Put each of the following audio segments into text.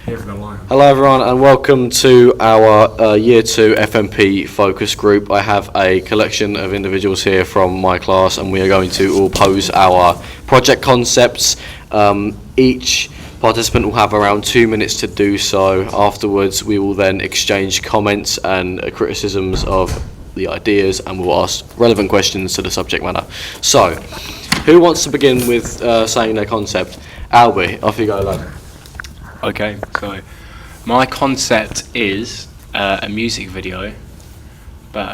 Here for the lion. Hello everyone and welcome to our Year 2 FMP focus group. I have a collection of individuals here from my class and we are going to all pose our project concepts. Each participant will have around 2 minutes to do so. Afterwards we will then exchange comments and criticisms of the ideas and we'll ask relevant questions to the subject matter. So, who wants to begin with saying their concept? Albie, off you go, lad. Okay, so my concept is a music video, but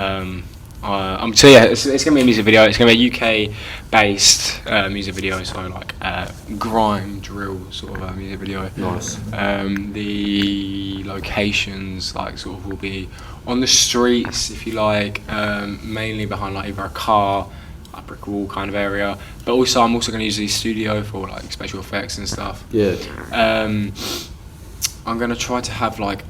so yeah, it's gonna be a music video. It's gonna be a UK-based music video, so like grime drill sort of music video. Nice. The locations like sort of will be on the streets, if you like, mainly behind like either a car, a brick wall kind of area, but also I'm also going to use the studio for like special effects and stuff. Yeah. I'm going to try to have like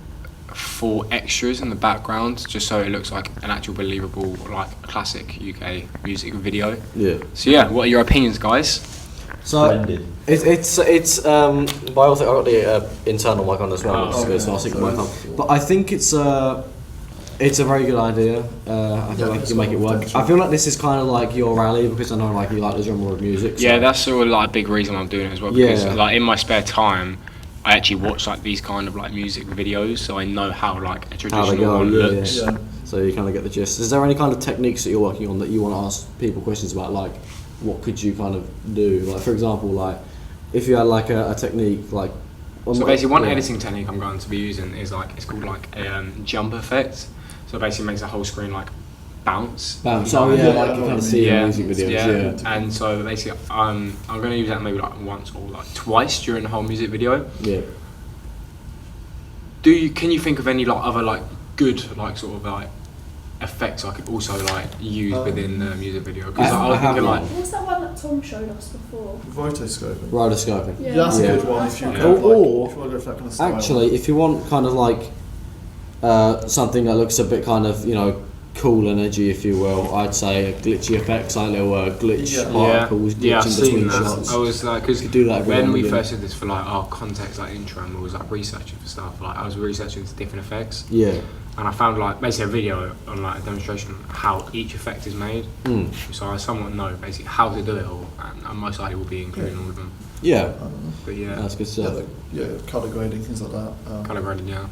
4 extras in the background just so it looks like an actual believable like classic UK music video. Yeah. So yeah, what are your opinions, guys? So it's by all things, I've got the internal mic on as well, which is good, so I'll stick my mic on. But I think it's a very good idea. I feel like you can make it work. I feel like this is kind of like your rally because I know like you like the genre of music. So. Yeah, that's sort of like a big reason I'm doing it as well because like in my spare time I actually watch like these kind of like music videos, so I know how like a traditional one looks. Yeah. So you kind of get the gist. Is there any kind of techniques that you're working on that you want to ask people questions about? Like, what could you kind of do? Like, for example, like if you had like a technique like. So basically, one editing technique I'm going to be using is like it's called like a jump effect. So it basically makes the whole screen like bounce. Oh yeah, like you kind of see in music videos. Yeah. And so basically, I'm going to use that maybe like once or like twice during the whole music video. Yeah. Can you think of any like other like good like sort of like effects I could also like use within the music video? Because I was thinking like. What's that one that Tom showed us before? Rotoscoping. Yeah, that's a good one. If you or if you want to go for that kind of style. Actually, if you want kind of like something that looks a bit kind of cool and edgy, if you will, I'd say glitchy effects, like little glitch particles, glitch in between shots. I was like, because when we first did this for like our context like intro and we was like researching for stuff, like I was researching into different effects. Yeah. And I found like basically a video on like a demonstration of how each effect is made. So I somewhat know basically how to do it all, and I most likely will be including all of them. Yeah. But yeah. That's good stuff. Colour grading, things like that. Colour grading, yeah.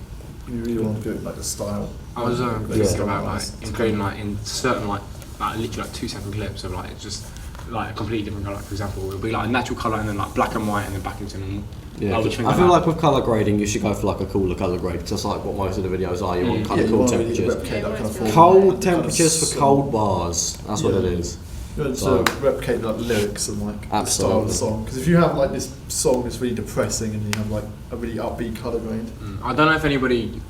You really want to go like the style. I was thinking about like including like in certain like literally like 2-second clips of like just like a completely different colour. For example, it'll be like a natural colour and then like black and white and then back into normal. Yeah, I feel like with colour grading you should go for like a cooler colour grade because that's like what most of the videos are. You want kind of cool temperatures. Cold temperatures for cold bars. That's what it is. You want to replicate like lyrics and like the style of the song. Because if you have like this song that's really depressing and you have like a really upbeat colour grade. I don't know if anybody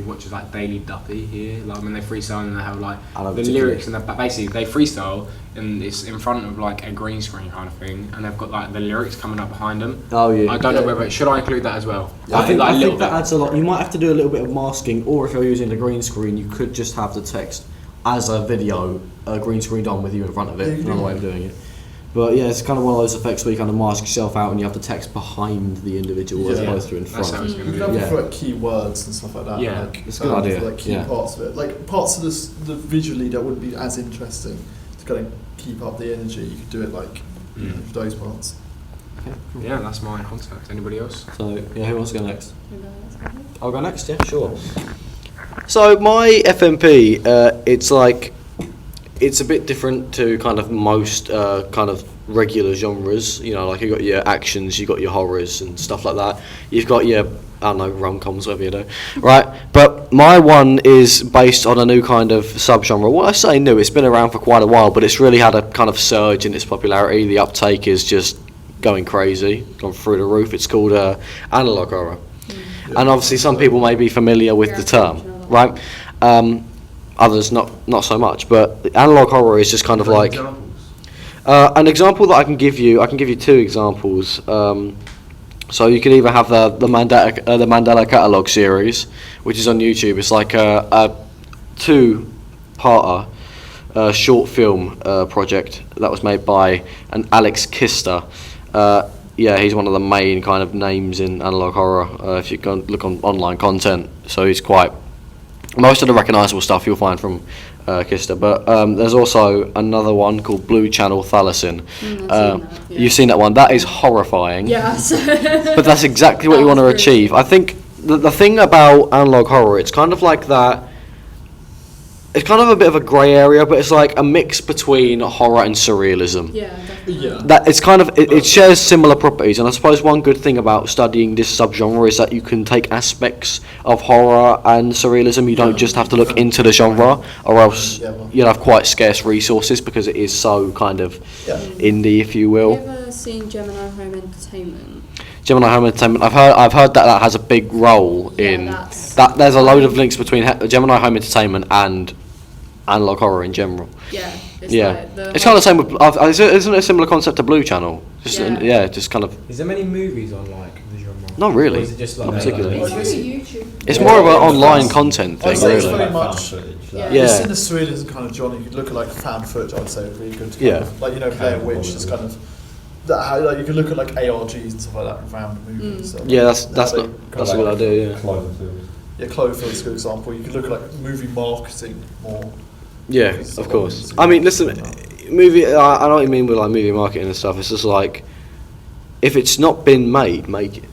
watches like Daily Duppy here, like when they freestyle and they have like the lyrics and basically they freestyle and it's in front of like a green screen kind of thing and they've got like the lyrics coming up behind them. Oh yeah. I don't know whether should I include that as well. I think that adds a lot. You might have to do a little bit of masking, or if you're using the green screen you could just have the text as a video green screened on with you in front of it. Another way of doing it. But yeah, it's kind of one of those effects where you kind of mask yourself out and you have the text behind the individual as opposed to in front. That's how it's you can have it for like key words and stuff like that. Yeah, like, it's a good idea. For, like key parts of it, like parts of this the visually that wouldn't be as interesting to kind of keep up the energy. You could do it like for those parts. Okay, cool. Yeah, that's my concept. Anybody else? So yeah, who wants to go next? I'll go next. Yeah, sure. So my FMP, it's a bit different to kind of most kind of regular genres. You know, like you've got your actions, you've got your horrors and stuff like that. You've got your, I don't know, rom-coms, whatever you do, right? But my one is based on a new kind of subgenre. Well, I say new, it's been around for quite a while, but it's really had a kind of surge in its popularity. The uptake is just going crazy, gone through the roof. It's called analog horror. And obviously some people may be familiar with the term, right? Others not so much, but analog horror is just kind of like an example that I can give you 2 examples. So you could either have the Mandela Catalogue series, which is on YouTube. It's like a 2-parter short film project that was made by an Alex Kister. yeah, he's one of the main kind of names in analog horror. If you go and look on online content, so he's quite most of the recognisable stuff you'll find from Kister. But there's also another one called Blue Channel Thalassin. You've seen that one. That is horrifying. Yes. But that's exactly what you want to achieve. I think the thing about analog horror, it's kind of like that. It's kind of a bit of a grey area, but it's like a mix between horror and surrealism. Yeah, definitely. Yeah. That it's kind of it shares similar properties, and I suppose one good thing about studying this subgenre is that you can take aspects of horror and surrealism. You don't just have to look into the genre, or else you'll have quite scarce resources because it is so kind of indie, if you will. Have you ever seen Gemini Home Entertainment? Gemini Home Entertainment. I've heard that has a big role in that. There's a load of links between Gemini Home Entertainment and analog horror in general. Yeah. It's kind of the same with. Isn't it a similar concept to Blue Channel? Just kind of. Is there many movies on like the genre? Not really. Or is it just like Not particularly. It's really YouTube. It's more of an online content thing, I'd say it's really. very much. Yeah. It's in the surrealism kind of genre. You could look at like fan footage. I would say really good. Kind of, like Blair Witch is kind of. Like you could look at like ARGs and stuff like that around movies. So That's what I do. Yeah. Cloverfield. Yeah, Cloverfield's a good example. You could look at like movie marketing more. Yeah, of course. I mean, listen, movie. I know what you mean with like movie marketing and stuff. It's just like, if it's not been made, make it.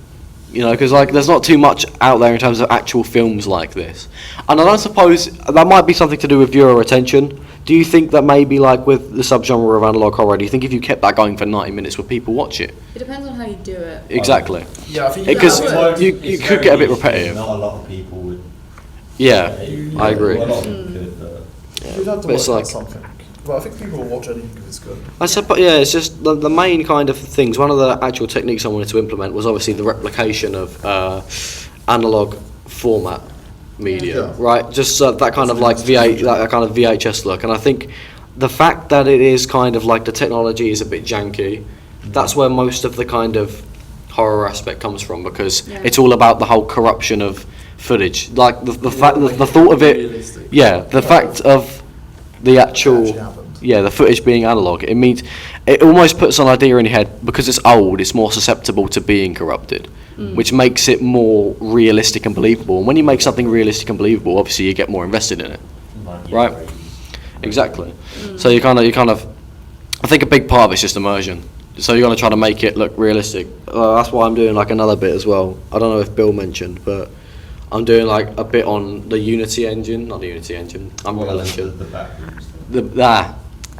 You know, because like there's not too much out there in terms of actual films like this. And I don't suppose that might be something to do with viewer retention. Do you think that maybe like with the subgenre of analog horror, do you think if you kept that going for 90 minutes, would people watch it? It depends on how you do it. Exactly. Yeah, I think because you could get a bit repetitive. Not a lot of people would. Yeah, I agree. A lot of them could, You'd have to But it's work out like- something. Well, I think people will watch anything if it's good. I suppose, yeah, it's just the main kind of things. One of the actual techniques I wanted to implement was obviously the replication of analog format media, Yeah. right? Just that kind of like that kind of VHS look. And I think the fact that it is kind of like the technology is a bit janky, that's where most of the kind of horror aspect comes from, because it's all about the whole corruption of footage. Like the fact, the thought of it, Realistic. the fact of the actual. Actually happened. Yeah, the footage being analog, it means it almost puts an idea in your head, because it's old, it's more susceptible to being corrupted, which makes it more realistic and believable. And when you make something realistic and believable, obviously you get more invested in it. Right. Exactly. So you kind of, I think a big part of it's just immersion. So you're gonna try to make it look realistic. That's why I'm doing like another bit as well. I don't know if Bill mentioned, but I'm doing like a bit on the Unity engine, not the Unity engine, Unreal Engine.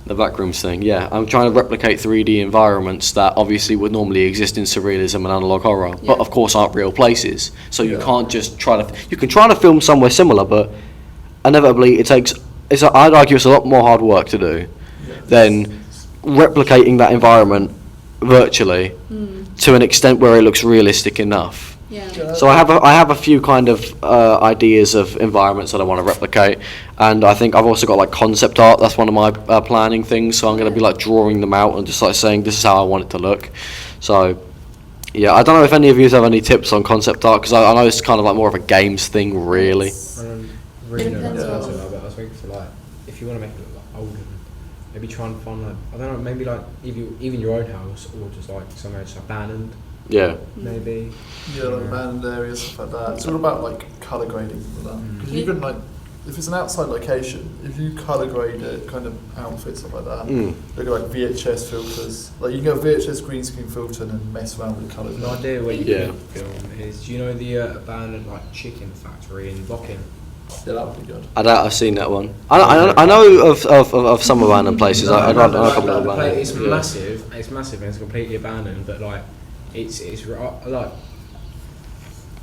The backrooms thing, yeah. I'm trying to replicate 3D environments that obviously would normally exist in surrealism and analog horror, but of course aren't real places. So you can't just try to. You can try to film somewhere similar, but inevitably I'd argue it's a lot more hard work to do than replicating that environment virtually to an extent where it looks realistic enough. Yeah. So I have a few kind of ideas of environments that I want to replicate, and I think I've also got like concept art. That's one of my planning things. So I'm going to be like drawing them out and just like saying this is how I want it to look. So yeah, I don't know if any of you have any tips on concept art, because I know it's kind of like more of a games thing, really. I don't really know Depends the answer on- to that, but I was thinking for like, if you want to make it look like older, maybe try and find like, I don't know, maybe like even your own house, or just like somewhere just abandoned, Yeah. maybe. Yeah, like abandoned areas, stuff like that. It's all about like colour grading with that. Because you can like, if it's an outside location, if you colour grade it, kind of outfits, stuff like that. Look at like VHS filters. Like you can go VHS green screen filter and then mess around with the colours. An idea where you Yeah. could film is, do you know the abandoned like chicken factory in Bocking? Yeah, that would be good. I doubt I've seen that one. I know of some abandoned places. I know a couple of abandoned. It's massive. It's massive and it's completely abandoned. But like, it's like,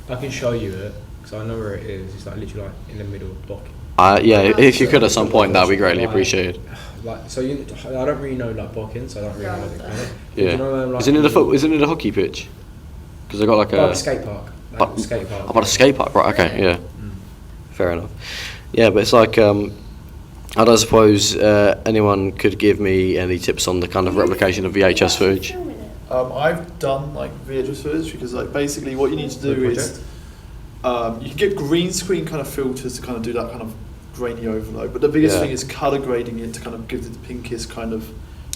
I can show you it because I know where it is. It's like literally like in the middle of Bocking. Yeah, if you could at some point, that'd be greatly appreciated. Like, so I don't really know like Bocking, so I don't really know anything about it. Yeah. You know, like, Isn't it a hockey pitch? Because they got like a a skate park. Like But- a skate park. about a skate park, right? Okay, yeah. Fair enough. Yeah, but it's like I don't suppose anyone could give me any tips on the kind of replication of VHS footage. I've done like VHS footage because like basically what you need to do is you can get green screen kind of filters to kind of do that kind of grainy overload, but the biggest Yeah. thing is colour grading it to kind of give it the pinkiest kind of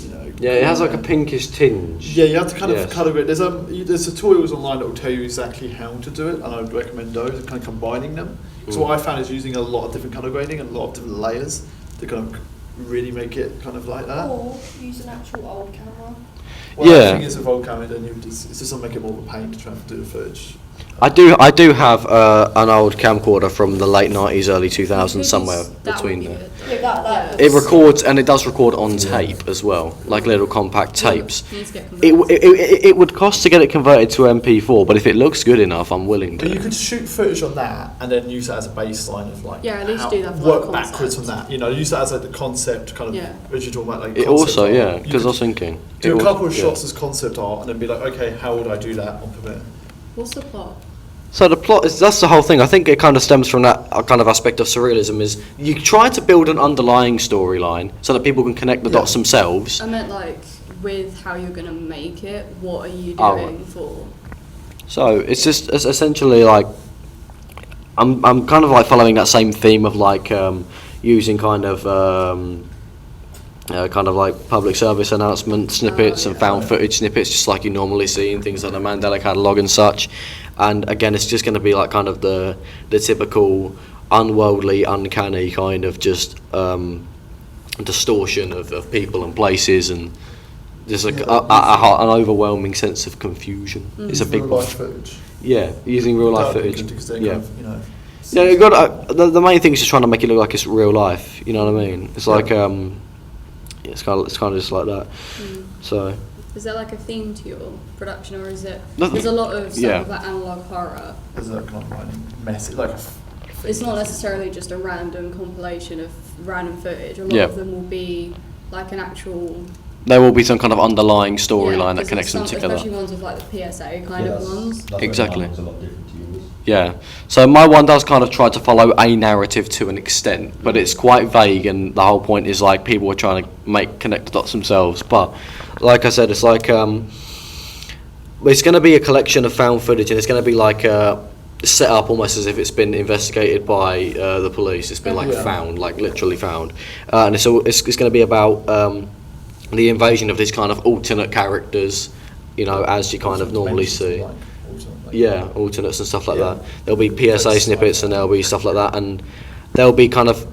you know. Yeah, it has like a pinkish tinge. Yeah, you have to kind of Yes. colour it. There's tutorials online that will tell you exactly how to do it, and I would recommend those and kind of combining them. Because what I found is using a lot of different colour grading and a lot of different layers to kind of really make it kind of like that. Or use an actual old camera. Well, Yeah. the thing is with old camera, then it's just gonna make it more of a pain to try and do the footage. I do have an old camcorder from the late 90s, early 2000s, somewhere That between would be there. good, though. Yeah, that- It records, and it does record on tape as well, like little compact tapes. Needs to get It, converted. it would cost to get it converted to MP4, but if it looks good enough, I'm willing But you to. could shoot footage on that and then use that as a baseline of like Yeah, at least how- do that for, work like, backwards from concept. that. You know, use that as like the concept kind of. Yeah. As you're talking about like. It concept also, art. yeah, You because I could was thinking. do a it couple of also- shots as concept art and then be like, okay, how would I do that on Premiere? What's the plot? So the plot is, that's the whole thing. I think it kind of stems from that kind of aspect of surrealism is you try to build an underlying storyline so that people can connect the Yeah. dots themselves. I meant like with how you're gonna make it. What are you doing Oh, right. for? So it's essentially like I'm kind of like following that same theme of like using kind of like public service announcement snippets and found footage snippets, just like you normally see in things like the Mandela Catalogue and such. And again, it's just going to be like kind of the typical unworldly, uncanny kind of just distortion of people and places, and there's like an overwhelming sense of confusion. It's a big real one. life footage. Yeah, using real life That would be footage. good because they Yeah. kind of, you know. Yeah, you got the main thing is just trying to make it look like it's real life. You know what I mean? It's like it's kind of just like that. So Is there like a theme to your production, or is it? Nothing. There's a lot of stuff Yeah. with like analog horror. There's a kind of message, like. It's not necessarily just a random compilation of random footage. A lot Yeah. of them will be like an actual there will be some kind of underlying storyline yeah, that 'cause connects them there's together. especially ones with like the PSA kind of ones. Exactly. That's a lot different to yours. Yeah. So my one does kind of try to follow a narrative to an extent, but it's quite vague, and the whole point is like people are trying to connect the dots themselves. But like I said, it's like it's going to be a collection of found footage, and it's going to be like set up almost as if it's been investigated by the police. It's been like Yeah. found, like literally found, and it's going to be about the invasion of these kind of alternate characters, you know, as you kind of normally see. Yeah, alternates and stuff like Yeah. that. There'll be PSA snippets and there'll be stuff like that, and there'll be kind of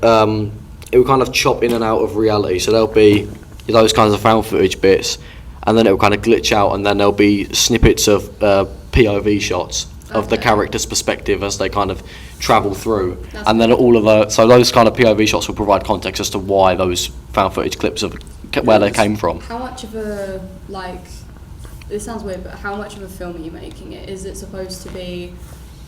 it will kind of chop in and out of reality. So there'll be those kinds of found footage bits, and then it will kind of glitch out, and then there'll be snippets of POV shots of the Okay. character's perspective as they kind of travel through, That's and then all of those kind of POV shots will provide context as to why those found footage clips of where they came from. How much of a like? This sounds weird, but how much of a film are you making it? Is it supposed to be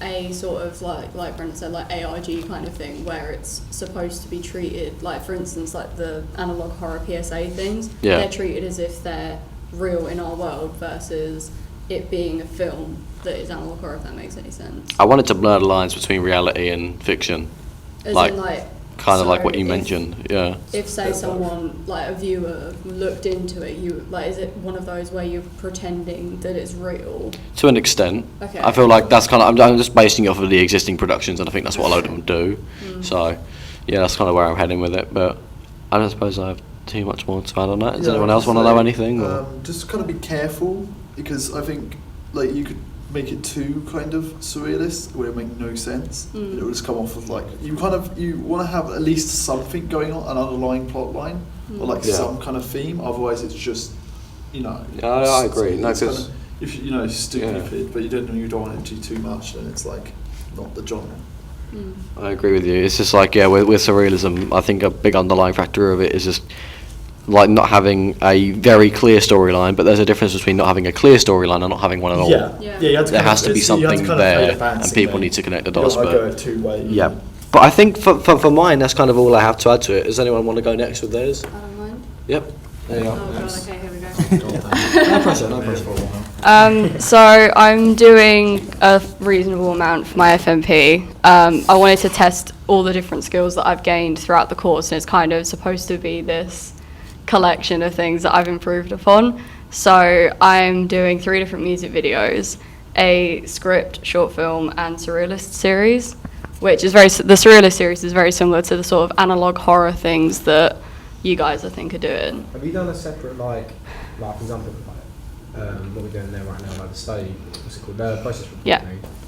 a sort of like Brendan said, like ARG kind of thing, where it's supposed to be treated like, for instance, like the analog horror PSA things? Yeah. They're treated as if they're real in our world versus it being a film that is analog horror. If that makes any sense. I wanted to blur the lines between reality and fiction, As like, in, like kind of like so what you if- mentioned. Yeah. If say someone like a viewer looked into it, you like, is it one of those where you're pretending that it's real? To an extent. Okay. I feel like that's kind of, I'm just basing it off of the existing productions, and I think that's what a load of them do. So, yeah, that's kind of where I'm heading with it, but I don't suppose I have too much more to add on that. Does Yeah, anyone I else was want to gonna know say, anything? Or? Just kind of be careful, because I think like you could make it too kind of surrealist where it make no sense. Mm. It will just come off with like you want to have at least something going on, an underlying plot line or like Yeah. some kind of theme. Otherwise, it's just Yeah, I agree. No, it's kind 'cause- of, if stupid, but you don't want it to do too much, then it's like not the genre. I agree with you. It's just like, yeah, with surrealism, I think a big underlying factor of it is just like not having a very clear storyline, but there's a difference between not having a clear storyline and not having one at all. Yeah. You have to There kind has of- to be it's- you have to something kind of play there, the balance and people there. need to connect the You don't dots. wanna But go a two-way. yeah, but I think for mine, that's kind of all I have to add to it. Does anyone want to go next with theirs? I don't mind. Yep. There you go. Oh god, okay, here we go. No pressure, no pressure. So I'm doing a reasonable amount for my FMP. I wanted to test all the different skills that I've gained throughout the course, and it's kind of supposed to be this collection of things that I've improved upon. So I'm doing 3 different music videos, a script, short film, and surrealist series, which is the surrealist series is very similar to the sort of analog horror things that you guys I think are doing. Have you done a separate like for example, what we're doing there right now, like the study, what's it called, the process reporting? Yeah.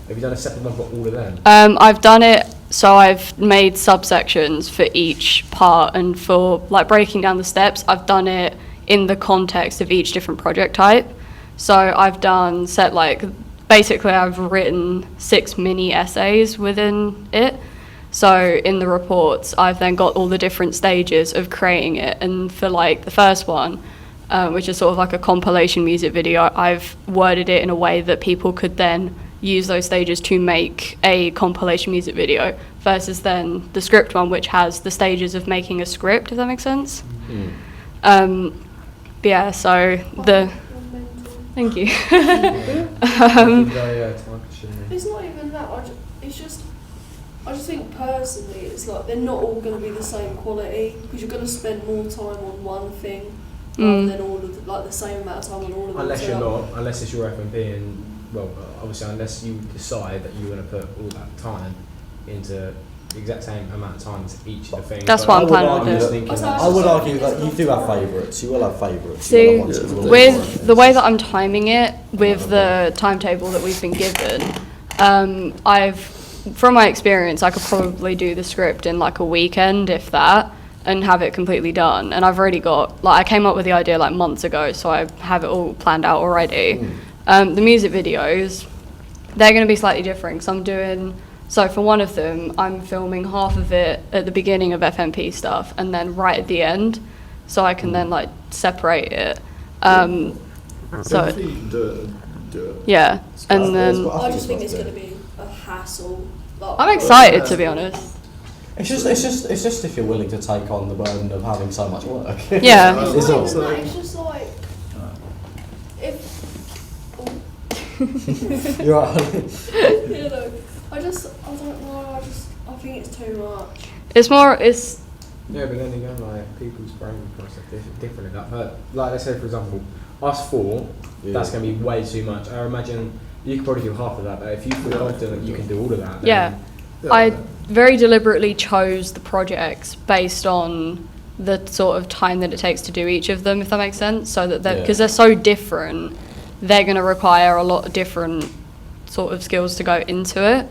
Have you done a separate one for all of them? I've done it, so I've made subsections for each part, and for like breaking down the steps, I've done it in the context of each different project type. So I've done basically I've written 6 mini essays within it. So in the reports, I've then got all the different stages of creating it, and for like the first one, which is sort of like a compilation music video, I've worded it in a way that people could then use those stages to make a compilation music video, versus then the script one, which has the stages of making a script, if that makes sense. But yeah, so thank you. It's not even that. I just think personally, it's like they're not all going to be the same quality, because you're going to spend more time on one thing rather than all of the same amount of time on all of them. Unless it's your FMP, and well, obviously, unless you decide that you're going to put all that time into the exact same amount of time to each of the things. That's what I'm planning to do. I would argue that you do have favourites. You will have favourites. See, with the way that I'm timing it, with the timetable that we've been given, from my experience, I could probably do the script in like a weekend, if that, and have it completely done. And I've already got, I came up with the idea like months ago, so I have it all planned out already. The music videos, they're going to be slightly different, because so for one of them, I'm filming half of it at the beginning of FMP stuff, and then right at the end, so I can then like separate it. So if you can do it. yeah, and then I just think it's going to be a hassle. I'm excited, to be honest. It's just if you're willing to take on the burden of having so much work. Yeah. It's all. not even that, it's just like You're right. you know, I don't know. I think it's too much. Yeah, but then again, like people's brain process different in that. But like, let's say for example, us 4, that's going to be way too much. I imagine you could probably do half of that, but if you feel confident that you can do all of that, then I very deliberately chose the projects based on the sort of time that it takes to do each of them, if that makes sense. So that because they're so different, they're going to require a lot of different sort of skills to go into it.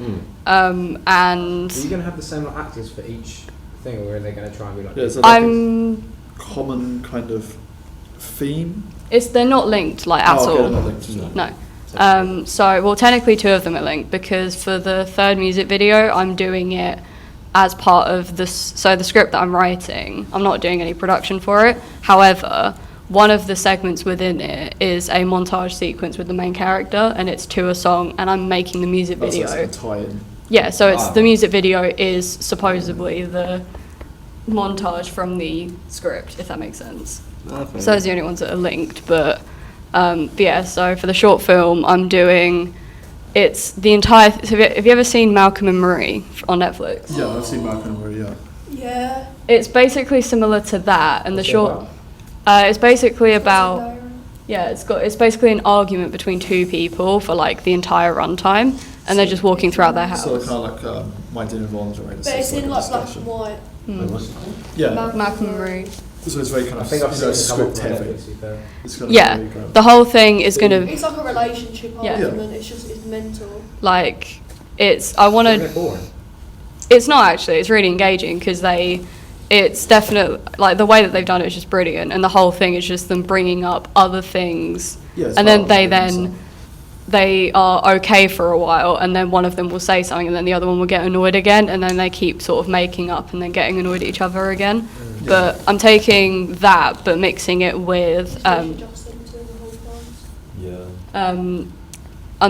And are you going to have the same actors for each thing, or are they going to try and be like? Yeah, so a common kind of theme. They're not linked at all. They're not linked, No. So technically 2 of them are linked, because for the third music video, I'm doing it as part of this. So the script that I'm writing, I'm not doing any production for it. However, one of the segments within it is a montage sequence with the main character, and it's to a song, and I'm making the music video. So it's a tie-in. Yeah, so it's the music video is supposedly the montage from the script, if that makes sense. So those are the only ones that are linked, but yeah, so for the short film, I'm doing, it's the entire, have you ever seen Malcolm and Marie on Netflix? Yeah, I've seen Malcolm and Marie, yeah. Yeah. It's basically similar to that, and the short, it's basically about, it's basically an argument between 2 people for like the entire runtime, and they're just walking throughout their house. So kind of like My Dinner with Lingerie. But it's in like black and white. Yeah. Malcolm and Marie. So it's very kind of script heavy. It's kind of the whole thing is going to... It's like a relationship argument, it's mental. Like, I want to... It's not actually, it's really engaging, because it's definitely, like, the way that they've done it is just brilliant, and the whole thing is just them bringing up other things, and then they are okay for a while, and then one of them will say something, and then the other one will get annoyed again, and then they keep sort of making up and then getting annoyed at each other again. But I'm taking that, but mixing it with... I'm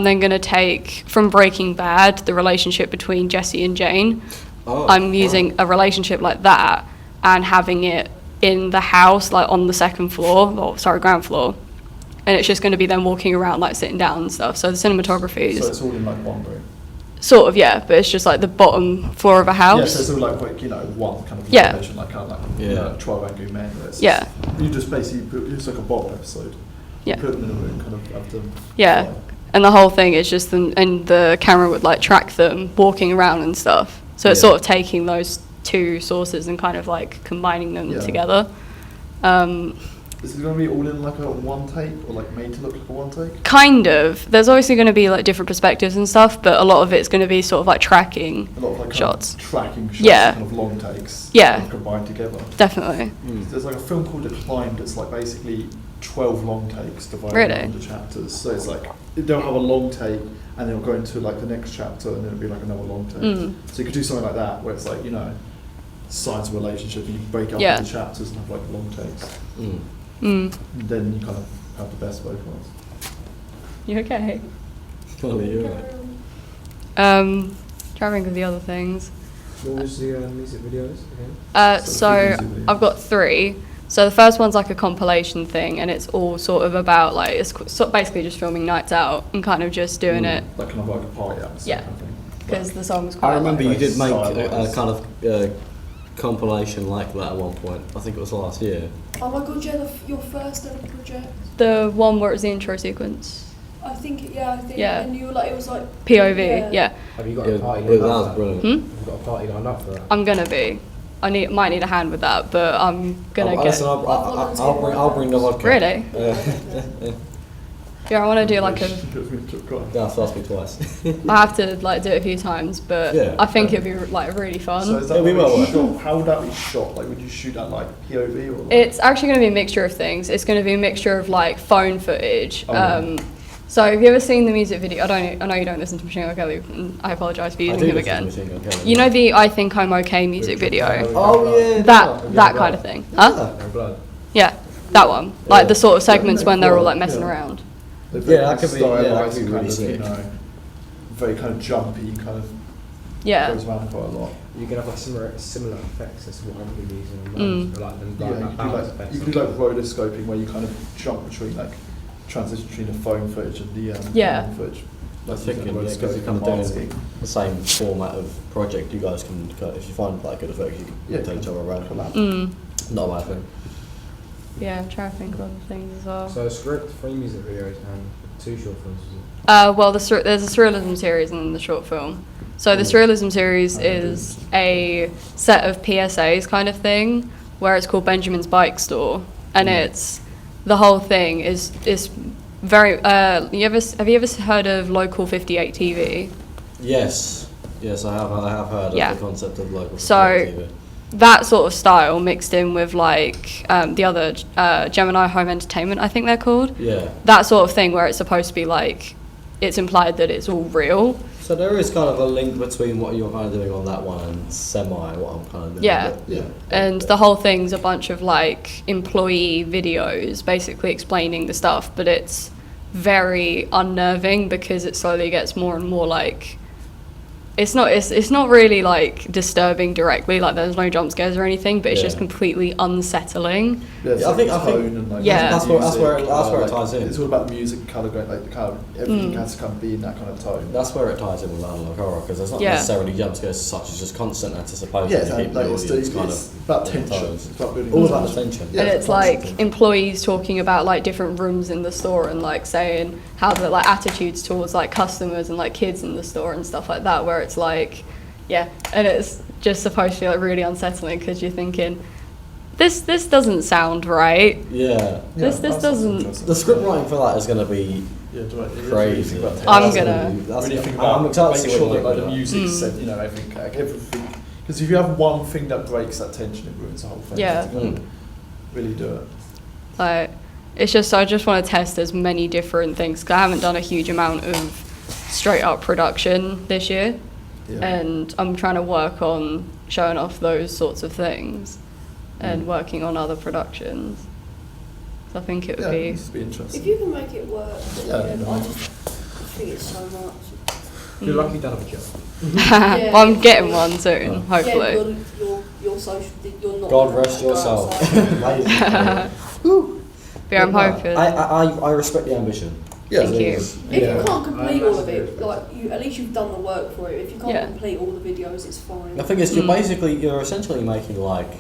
then going to take, from Breaking Bad, the relationship between Jesse and Jane. I'm using a relationship like that and having it in the house, like on the ground floor. And it's just going to be them walking around, like sitting down and stuff. So the cinematography is... So it's all in like one room? Sort of, yeah, but it's just like the bottom floor of a house. Yeah, so it's all like one kind of location, like kind of like Trial Rangoon Man. You just basically it's like a bottle episode. You put them in a room, kind of have them. Yeah. Fly. And the whole thing is just them, and the camera would like track them walking around and stuff. So it's sort of taking those two sources and kind of like combining them Yeah. together. Is it going to be all in like a one take, or like made to look like a one take? Kind of. There's obviously going to be like different perspectives and stuff, but a lot of it's going to be sort of like tracking A lot of like shots. Kind of tracking shots, Yeah. kind of long takes, Yeah. kind of combined together. Definitely. There's like a film called Declined. It's like basically 12 long takes divided Really? into chapters. So it's like they'll have a long take, and they'll go into like the next chapter, and then it'll be like another long take. So you could do something like that, where it's like, you know, science of relationship, and you break up Yeah. into chapters and have like long takes. Mm. And then you kind of have the best of both worlds. You okay? Oh, yeah. Trying to think of the other things. What was the music videos again? So So three music videos. I've got 3. So the first one's like a compilation thing, and it's all sort of about like basically just filming nights out and kind of just doing it Like kind of like a party episode Yeah. kind of thing. because the song's quite. I remember like, you did make a Stylized. kind of compilation like that at one point. I think it was last year. Oh my god, yeah, your first ever project. the one where it's the intro sequence. I think, Yeah. and you were like, it was like POV, yeah. Have you got Yeah, a party that lined was up? brilliant. Hmm? Have you got a party lined up for that? I'm gonna be. Might need a hand with that, but I'm gonna get. Listen, I'll bring the vodka. Really? Yeah, Yeah, I want to do like a. that's asked me twice. I have to like do it a few times, but Yeah. I think it'd be like really fun. So is that It'll be like well shot, how would that be shot? Like, would you shoot at like POV or? Like? It's actually going to be a mixture of things. It's going to be a mixture of like phone footage. Oh, yeah. So have you ever seen the music video? I know you don't listen to Machine Gun Kelly. And I apologise for I using do him listen to again. Machine Gun Kelly, You know yeah. the "I Think I'm Okay" music video? Oh yeah. That kind of thing. Huh? And blood. Yeah, that one. Like the sort of Yeah, segments when they're all like messing around. They're Yeah, very that could be- stylised yeah, that could be and really kind of, sick. you know, very kind of jumpy, kind of Yeah. goes around quite a lot. You can have like similar effects as what I'm going to be using on Mm. those, like them Yeah, like you that could balance do effects. like, you could do like rotoscoping, where you kind of jump between like transition between the phone footage and the Yeah. film footage. I Like think using because rotoscoping you're kind of and masking. doing the same format of project, you guys can, if you find like good effects, you can Yeah, take each other around. Mm. Not a bad thing. Yeah, I'm trying to think of other things as well. So a script, 3 music videos and 2 short films. Was it? Well, there's a surrealism series and then the short film. So the surrealism series is a set of PSAs kind of thing, where it's called Benjamin's Bike Store, and it's the whole thing is very. Have you ever heard of Local 58 TV? Yes, I have heard Yeah. of the concept of local So- TV. That sort of style mixed in with like the other Gemini Home Entertainment, I think they're called. Yeah. That sort of thing where it's supposed to be like, it's implied that it's all real. So there is kind of a link between what you're kind of doing on that one and what I'm kind of doing. Yeah. but yeah. And the whole thing's a bunch of like employee videos basically explaining the stuff, but it's very unnerving because it slowly gets more and more like it's not really like disturbing directly, like there's no jump scares or anything, but it's just Yeah. completely unsettling. Yeah, it's Yeah, I like think- the I think- tone and like Yeah. That's where it like, ties in. It's all about music and colour going, like the colour, everything Mm. has to kind of be in that kind of tone. That's where it ties in with analog horror, because there's not Yeah. necessarily jump scares as such, it's just constant anticipation Yeah, to it's keep like the it's, audience it's, kind it's of about on their tension. toes. It's about building. All tension. about the tension. Yeah, And it's constant. like employees talking about like different rooms in the store and like saying how the like attitudes towards like customers and like kids in the store and stuff like that, where it's like, yeah, and it's just supposed to be like really unsettling because you're thinking, this doesn't sound right. Yeah. This that sounds doesn't- interesting. The script writing for that is going to be Yeah, do it. crazy. Really think about I'm tension. gonna- That's Really gonna- think I'm about excited to make see sure what that you like do the with music's Mm. said, you know, everything. Because if you have one thing that breaks that tension, it ruins the whole thing. Yeah. You have to Mm. really do it. Like, it's just, I just want to test as many different things, 'cause I haven't done a huge amount of straight up production this year, Yeah. and I'm trying to work on showing off those sorts of things and working on other productions. So I think it would Yeah, be. this would be interesting. If you can make it work, Yeah, I just think it's so much. You're lucky you don't have a job. Well, I'm getting one soon, Yeah, hopefully. you're social. You're not. God rest your go soul. outside. But I'm hoping. I respect the ambition. Yeah. Thank you. If Yeah. you can't complete I all of imagine it, like at least you've done the work for it. If you can't Yeah. complete all the videos, it's fine. The thing is, you're essentially making like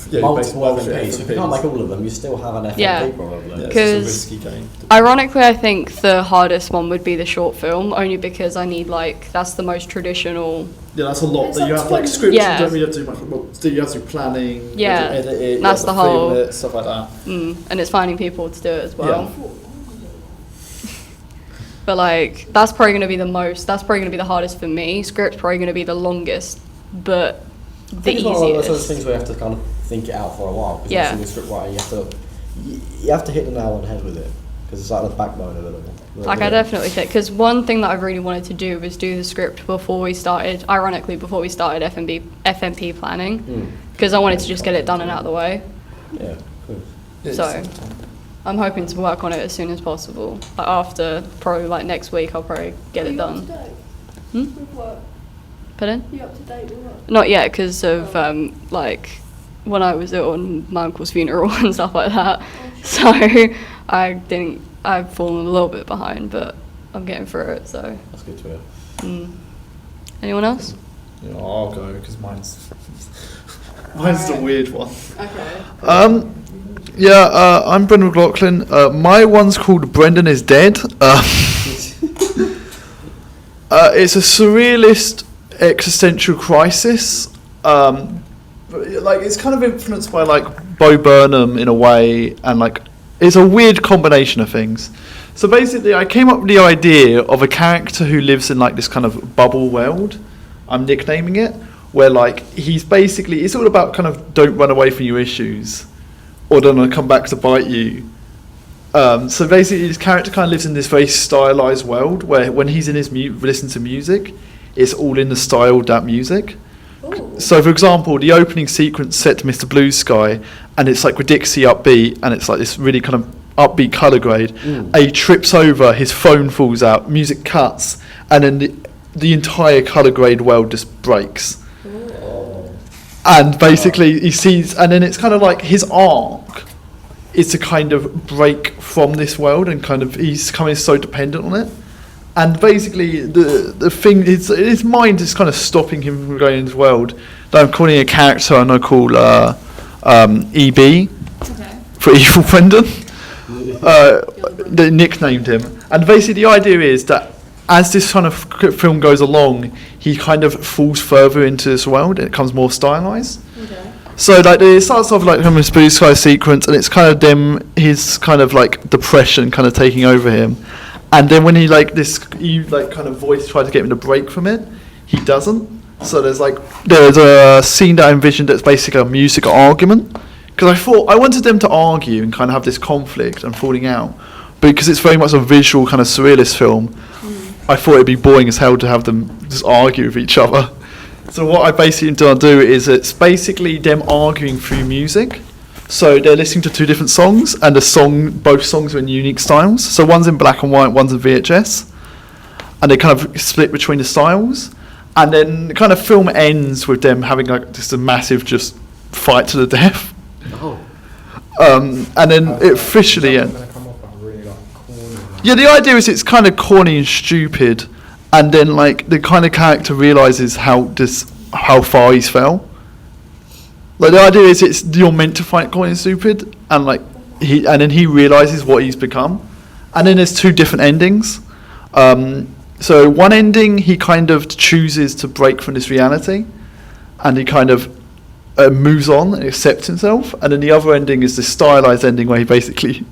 Yeah, multiple multiple FMPs. So if you can't make all of them, you still have an FMP Yeah. probably. Yeah, it's Because- a risky game. Ironically, I think the hardest one would be the short film, only because I need that's the most traditional. Yeah, that's a lot. It's That you like have like 20. scripts. Yeah. You don't really have to do much. Well, you have to do planning. Yeah. You have to edit it. That's you have the to film whole- it, stuff like that. And it's finding people to do it as well. Yeah. But that's probably going to be that's probably going to be the hardest for me. Script's probably going to be the longest, but I the think it's one of those easiest. things where you have to kind of think it out for a while. Because Yeah. in the script writing, you have to hit the nail on the head with it. Because it's like the backbone of it all. I definitely think, because one thing that I really wanted to do was do the script before we started, ironically, before we started FMP planning, because I wanted to just get it done and out of the way. Yeah, cool. So I'm hoping to work on it as soon as possible. After probably next week, I'll probably get Are it you done. up to date Hmm? with work? Pardon? Are you up to date with work? Not yet, because of when I was ill on my uncle's funeral and stuff like that. So I've fallen a little bit behind, but I'm getting through it. So. That's good to hear. Anyone else? Yeah, I'll go because mine's the weird one. Okay. Yeah, I'm Brendan McLaughlin. My one's called Brendan is Dead. It's a surrealist existential crisis. It's kind of influenced by Bo Burnham in a way, and it's a weird combination of things. So basically, I came up with the idea of a character who lives in this kind of bubble world. I'm nicknaming it, where it's all about kind of don't run away from your issues, or don't come back to bite you. So basically, his character kind of lives in this very stylized world where when he's in his listen to music, it's all in the style of that music. Ooh. So, for example, the opening sequence set to Mr. Blue Sky, and it's ridiculously upbeat, and it's this really kind of upbeat colour grade. He trips over, his phone falls out, music cuts, and then the entire colour grade world just breaks. And basically, he sees, and then it's kind of his arc is to kind of break from this world, and kind of he's becoming so dependent on it. And basically, the thing is, his mind is kind of stopping him from going into the world. That I'm calling a character, and I call EB Okay. for Evil Brendan. They nicknamed him. And basically, the idea is that as this kind of film goes along, he kind of falls further into this world, and it becomes more stylized. Okay. So it starts off from his Blue Sky sequence, and it's kind of his kind of depression kind of taking over him. And then when he kind of voice tried to get him to break from it, he doesn't. So there's a scene that I envisioned that's basically a music argument, because I wanted them to argue and kind of have this conflict and falling out, but because it's very much a visual kind of surrealist film, I thought it'd be boring as hell to have them just argue with each other. So what I basically do is it's basically them arguing through music. So they're listening to two different songs, and both songs are in unique styles. So one's in black and white, one's in VHS, and they kind of split between the styles. And then the kind of film ends with them having just a massive fight to the death. Oh. And then it officially ends. Yeah, the idea is it's kind of corny and stupid, and then the kind of character realizes how far he's fell. The idea is you're meant to fight corny and stupid, and then he realizes what he's become, and then there's two different endings. So one ending, he kind of chooses to break from this reality, and he kind of moves on and accepts himself, and then the other ending is the stylized ending where he basically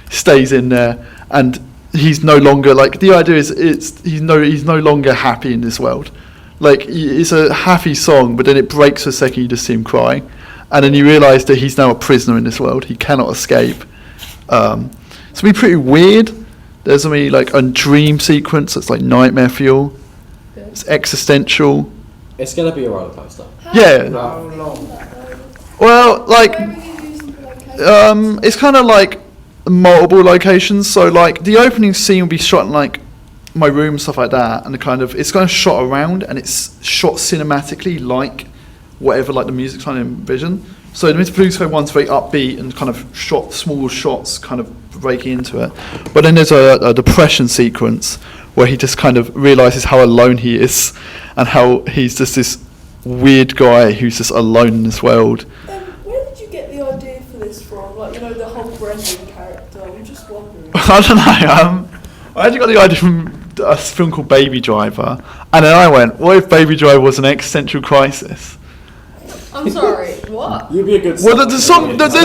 stays in there, and he's no longer the idea is he's no longer happy in this world. It's a happy song, but then it breaks for a second, you just see him cry, and then you realise that he's now a prisoner in this world. He cannot escape. It's be pretty weird. There's gonna be a dream sequence that's nightmare fuel. It's existential. It's going to be a roller coaster. Yeah. How long? Well, Where are you using the location? it's kind of multiple locations. So the opening scene will be shot in my room, stuff like that, and it's kind of shot around, and it's shot cinematically whatever the music's trying to envision. So the Mr. Blue Sky one's very upbeat and kind of shot small shots kind of breaking into it. But then there's a depression sequence where he just kind of realizes how alone he is, and how he's just this weird guy who's just alone in this world. Where did I don't know. I actually got the idea from a film called Baby Driver, and then I went, "What if Baby Driver was an existential crisis?" I'm sorry, what? You'd be a good. Well, there's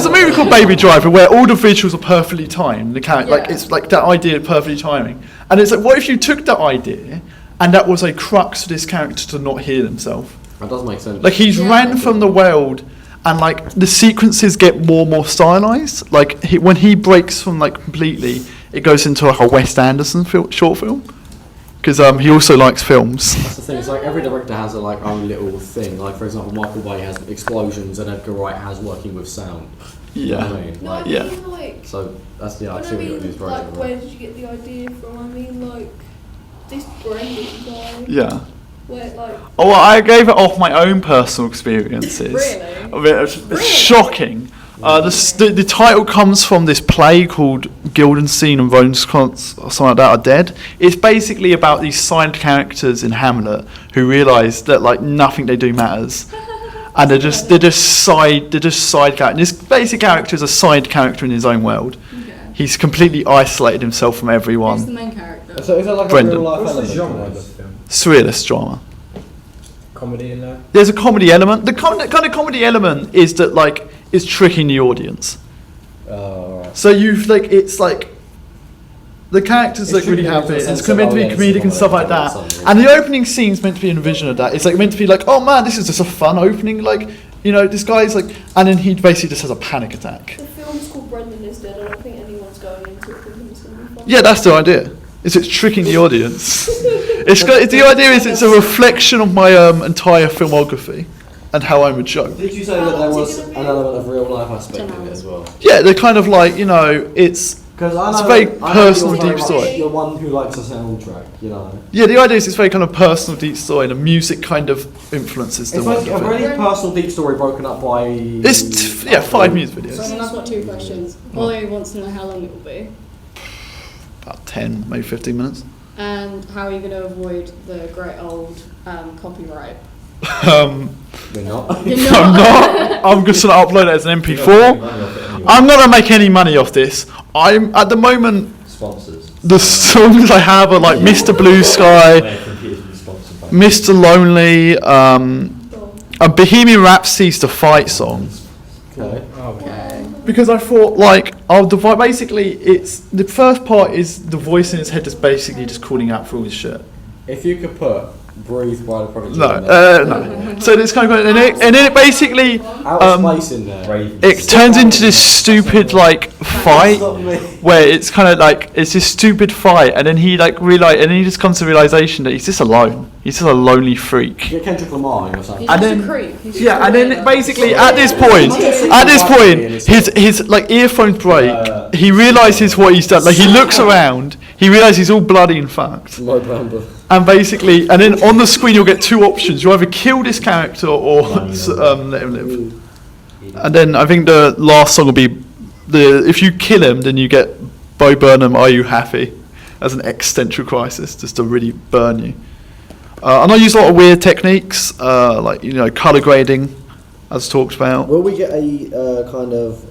a movie called Baby Driver where all the visuals are perfectly timed. Like Yeah. it's like that idea of perfectly timing, and it's like, what if you took that idea and that was a crux for this character to not heal himself? That does make sense. Like he's Yeah. ran from the world, and like the sequences get more and more stylized. Like when he breaks from like completely, it goes into like a Wes Anderson short film, because he also likes films. That's the thing. It's like every director has a like own little thing. Like for example, Michael Bay has explosions, and Edgar Wright has working with sound. You know what I mean? No, Like, I Yeah. mean, like, So that's the I idea. mean, like, where did you get the idea from? I mean, like, this Brendan guy, Yeah. where, like, Oh, well, I gave it off my own personal experiences. Really? I mean, it's shocking. The title comes from this play called Guildenstern and Rosencrantz or something like that are dead. It's basically about these side characters in Hamlet who realise that like nothing they do matters, and they're just side characters. This basic character is a side character in his own world. Okay. He's completely isolated himself from Who's the everyone. main character? So is that like Brendan. a real life What's the element? genre to of the this? film? Surrealist drama. Comedy in there? There's a comedy element. The kind of comedy element is that like is tricking the audience. Alright. So you've like it's like the characters It's look really tricking the happy. audience It's and meant to be so, yeah, comedic and it's stuff like comedy, that. something. And the opening scene's meant to be an vision of that. It's like meant to be like, oh man, this is just a fun opening. Like this guy's like, and then he basically just has a panic attack. the film's called Brendan is Dead. I don't think anyone's going into it thinking it's going to be fun. Yeah, that's the idea. It's tricking the audience. The idea is it's a reflection of my entire filmography and how I'm a joke. Did you say that there was an element of real life aspect in it as well? Yeah, they're kind of like it's. Because I know It's a very I know personal, you're very deep much- story. You're one who likes a soundtrack, you know. Yeah, the idea is it's very kind of personal, deep story, and the music kind of influences the It's one. like a really personal, deep story broken up by. It's 5 music So videos, then I've got 2 questions. Ollie wants to know how long it will be, about 10, maybe 15 minutes. and how are you going to avoid the great old copyright? We're not. You're I'm not. I'm just gonna upload it as an MP4. I'm not gonna make any money off this. I'm at the moment. Sponsors. The songs I have are like Mr. Blue Sky, Mr. Lonely, and Bohemian Rhapsody's the fight song. Okay. Okay. Because I thought, like, I'll divide. Basically, it's the first part is the voice in his head just basically just calling out for all his shit. If you could put "Breathe" by the Prodigy No, in there, no. So it's kind of, and then it basically out of space in there. it turns into this stupid like fight Stop me. where it's kind of like it's this stupid fight, and then he like he just comes to the realization that he's just alone. He's just a lonely freak. Get Kendrick Lamar in or something. He's And just then- a creep. He's just Yeah, a and then weirdo. basically at this point, his like earphones break. He realizes what he's done. Like he looks around, he realizes he's all bloody and fucked. No bramble. And basically, and then on the screen you'll get 2 options. You either kill this character or let him live. And then I think the last song will be if you kill him, then you get Bo Burnham, Are You Happy? As an existential crisis, just to really burn you. And I use a lot of weird techniques, like color grading, as talked about. Will we get a kind of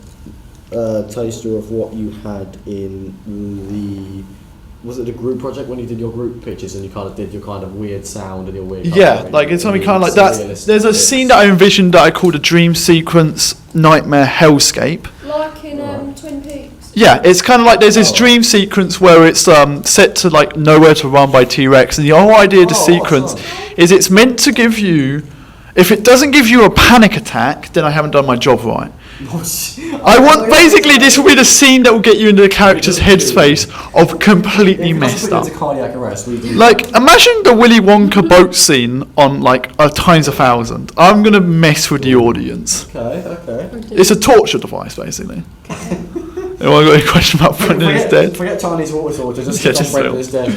taster of what you had in was it the group project when you did your group pictures and you kind of did your kind of weird sound and your weird Yeah, like it's something kind of like that. There's a scene that I envisioned that I called a dream sequence nightmare hellscape. Like in Twin Peaks. Yeah, it's kind of like there's this dream sequence where it's set to like Nowhere to Run by T-Rex, and the whole idea of the sequence is it's meant to give you, if it doesn't give you a panic attack, then I haven't done my job right. I want basically this will be the scene that will get you into the character's headspace of completely messed up. Into cardiac arrest. Like imagine the Willy Wonka boat scene on like a times 1,000. I'm gonna mess with the audience. Okay. It's a torture device basically. Anyone got any question about Brendan is dead? Forget Chinese water torture. Just Yeah, get just Brendan is dead.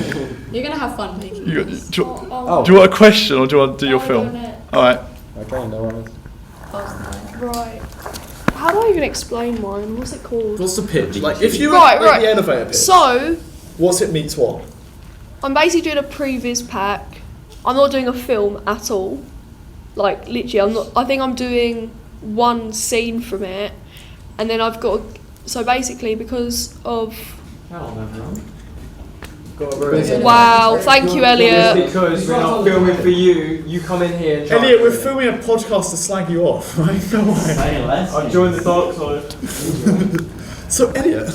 You're going to have fun making You this. do, Oh. do you want a question or do you want to do your No, film? no. Alright. Okay, no worries. Right. How do I even explain mine? What's it called? What's the pitch? Like if you Right, right. the elevator pitch, So, what's it meets what? I'm basically doing a previs pack. I'm not doing a film at all. Like, literally, I think I'm doing one scene from it. And then I've got... So basically, because of Hello, everyone. Got a room. Wow, thank you, Elliot. Because we're not filming for you, you come in here and try. Elliot, we're filming a podcast to slag you off, right? No way. I've joined the dark side. So, Elliot.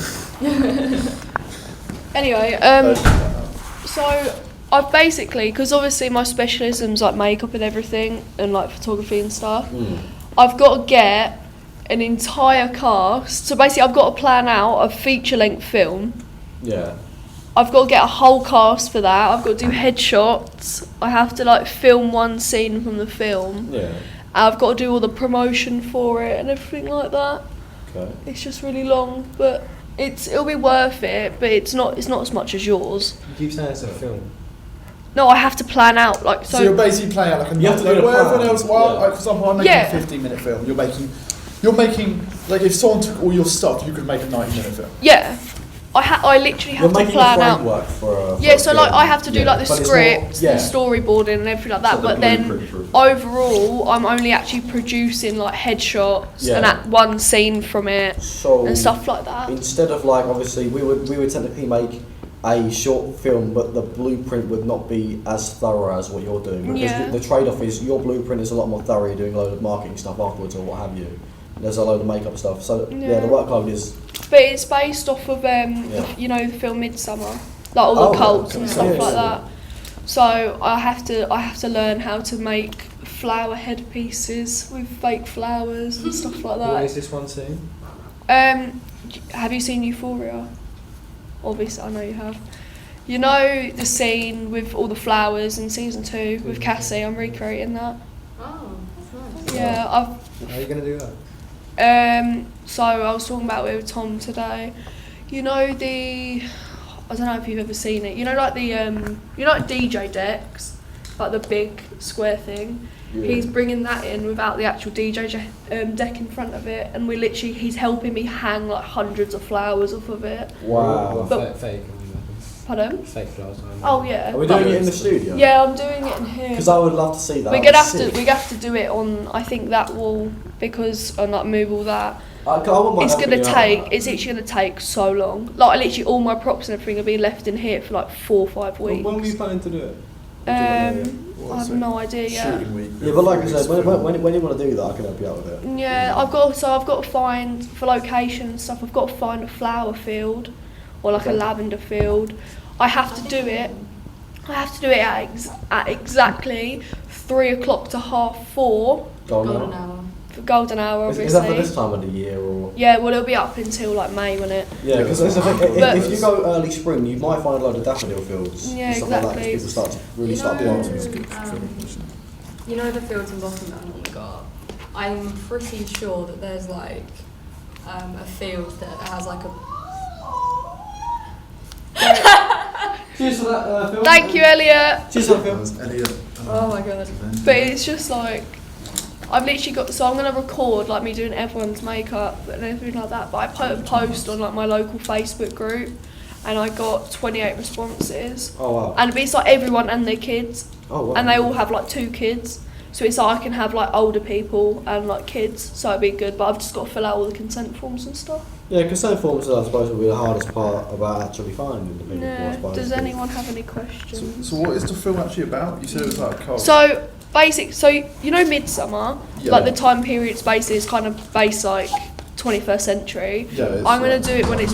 Anyway, so I've basically, because obviously my specialism's like makeup and everything, and like photography and stuff, I've got to get an entire cast. So basically I've got to plan out a feature-length film. Yeah. I've got to get a whole cast for that. I've got to do headshots. I have to like film one scene from the film. Yeah. I've got to do all the promotion for it and everything like that. Okay. It's just really long, but it'll be worth it. But it's not as much as yours. You keep saying it's a film. No, I have to plan out like so. So you're basically playing out like a You have to like do a where everyone plan. else. Well, Yeah. like, for example, I'm making Yeah. a 15-minute film. You're making like if someone took all your stuff, you could make a 90-minute film. Yeah, I literally You're have to making plan a out. framework for a. Yeah, so like I have to do Yeah, like the but it's scripts, not- yeah. the storyboarding and everything like that. So the But then blueprint for it. overall, I'm only actually producing like headshots Yeah. and at one scene from it So and stuff like that. instead of like obviously we would technically make a short film, but the blueprint would not be as thorough as what you're doing because Yeah. the trade-off is your blueprint is a lot more thorough. You're doing a load of marketing stuff afterwards or what have you. There's a load of makeup stuff. So yeah, the workload is. But it's based off of Yeah. you know, the film Midsummer, like all the Oh, cults okay. and stuff Yeah, like yeah. that. So I have to learn how to make flower headpieces with fake flowers and stuff like What that. is this one scene? Have you seen Euphoria? Obviously, I know you have. You know the scene with all the flowers in season 2 with Cassie. I'm recreating that. Oh, that's nice. Yeah, How are you going to do that? So I was talking about it with Tom today. You know I don't know if you've ever seen it. You know like the you know like DJ decks, like the big square thing. Yeah. He's bringing that in without the actual deck in front of it, and he's helping me hang like hundreds of flowers off of it. Wow. But- Fake. Pardon? Fake flowers. Oh yeah. Are we doing it in the studio? Yeah, I'm doing it in here. Because I would love to see that. We're That'd gonna be have to. sick. We have to do it on. I think that wall because and like move all that. I wouldn't mind It's helping gonna you out take. with that. It's actually gonna take so long. Like literally, all my props and everything will be left in here for like 4 or 5 weeks. When were you planning to do it? I have no idea yet. Shooting week. Yeah, but like I said, when you want to do that, I can help you out with it. Yeah, I've got to find for location and stuff. I've got to find a flower field or like a lavender field. I have to do it. I have to do it at exactly 3 o'clock to 3:30 Golden hour. for golden hour, Is obviously. that for this time of the year or? Yeah, well it'll be up until like May, won't it? Yeah, because But- if you go early spring, you might find a load of daffodil fields. Yeah, and stuff like that, 'cause exactly. people start to really You start know, planting. you know the fields in Boston that I normally got? I'm pretty sure that there's like a field that has like a... Cheers for that, Phil. Thank you, Elliot. Cheers, Phil. Elliot. Oh my god. But it's just like I've literally got. So I'm gonna record like me doing everyone's makeup and everything like that. But I put a post on like my local Facebook group, and I got 28 responses. Oh wow. And it's like everyone and their kids, Oh wow. and they all have like 2 kids. So it's like I can have like older people and like kids. So it'd be good. But I've just got to fill out all the consent forms and stuff. Yeah, consent forms are I suppose will be the hardest part about actually finding the people. I Yeah. suppose. Does anyone have any questions? So what is the film actually about? You said it was like a cult. So so you know Midsummer, Yeah. like the time period it's based is kind of based like 21st century. Yeah, it's I'm gonna like- do it when it's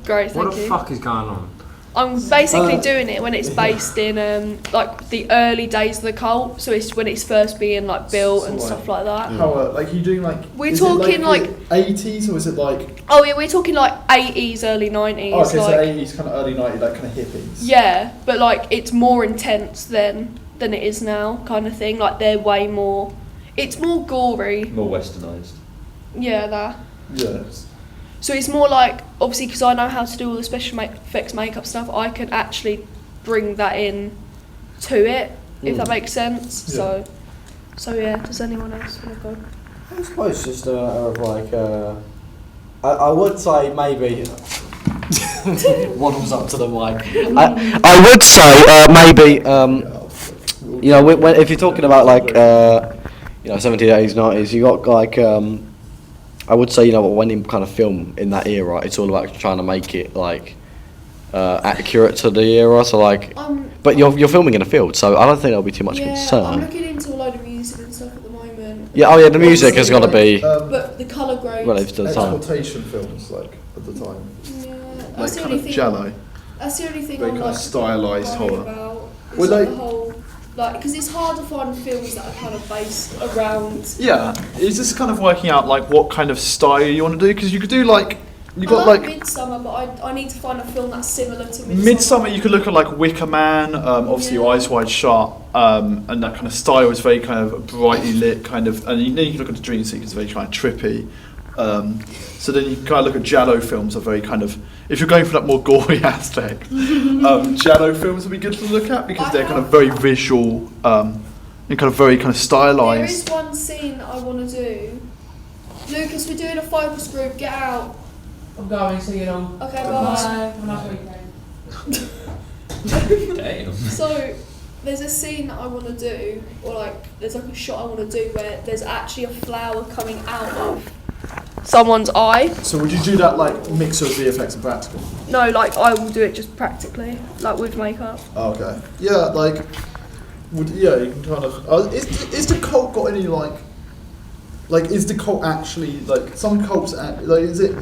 great. What Thank the you. fuck is going on? I'm basically doing it when it's based in like the early days of the cult. So it's when it's first being like built So, and like- stuff like that. How like you doing like? We're is talking, it like- 80s or is it like? Oh yeah, we're talking like 80s, early 90s. Oh, okay, so like 80s kind of early 90s, like kind of hippies. yeah, but like it's more intense than it is now, kind of thing. Like they're way more. It's more gory. More westernised. Yeah, that. Yes. So it's more like, obviously, because I know how to do all the special effects makeup stuff, I can actually bring that in to it, if that makes sense. Yeah. So yeah, does anyone else want to go? I suppose it's just a matter of like. I would say maybe. Waddles up to the mic. I would say maybe. You know, when, if you're talking about like, you know, 70s, 80s, 90s, you got like I would say, you know, when you kind of film in that era, it's all about trying to make it like accurate to the era. So like, but you're filming in a field, so I don't think there'll be too much I'm concern. looking into a load of music and stuff at the moment. Yeah, oh yeah, the music has got to be. But the colour grade. Well, it's the time. exploitation films like at the time, Yeah, like that's the kind only of thing. Jello. That's the only thing Very I'm kind of like stylised worried horror. about. It's Well, like like- the whole, like, because it's hard to find films that are kind of based around. Yeah, it's just kind of working out like what kind of style you want to do, because you could do like you got I like like Midsummer, but I need to find a film that's similar to Midsummer. You could look at like Wicker Man, obviously Yeah. Eyes Wide Shut, and that kind of style is very kind of brightly lit, kind of, and then you can look at the Dream Sequence, very kind of trippy. So then you can kind of look at Giallo films, are very kind of, if you're going for that more gory aspect, Giallo films would be good to look at because they're kind of very visual and kind of very kind of There is stylised. one scene that I want to do. Lucas, we're doing a focus group. Get out. I'm going, see you long. Okay, bye. Have a nice weekend. Damn. So there's a scene that I want to do, or like there's like a shot I want to do where there's actually a flower coming out of someone's eye. So would you do that like mix of VFX and practical? No, like I will do it just practically, like with makeup. Oh, okay. Yeah, like, you can kind of. Is the cult got any like is the cult actually like some cults like is it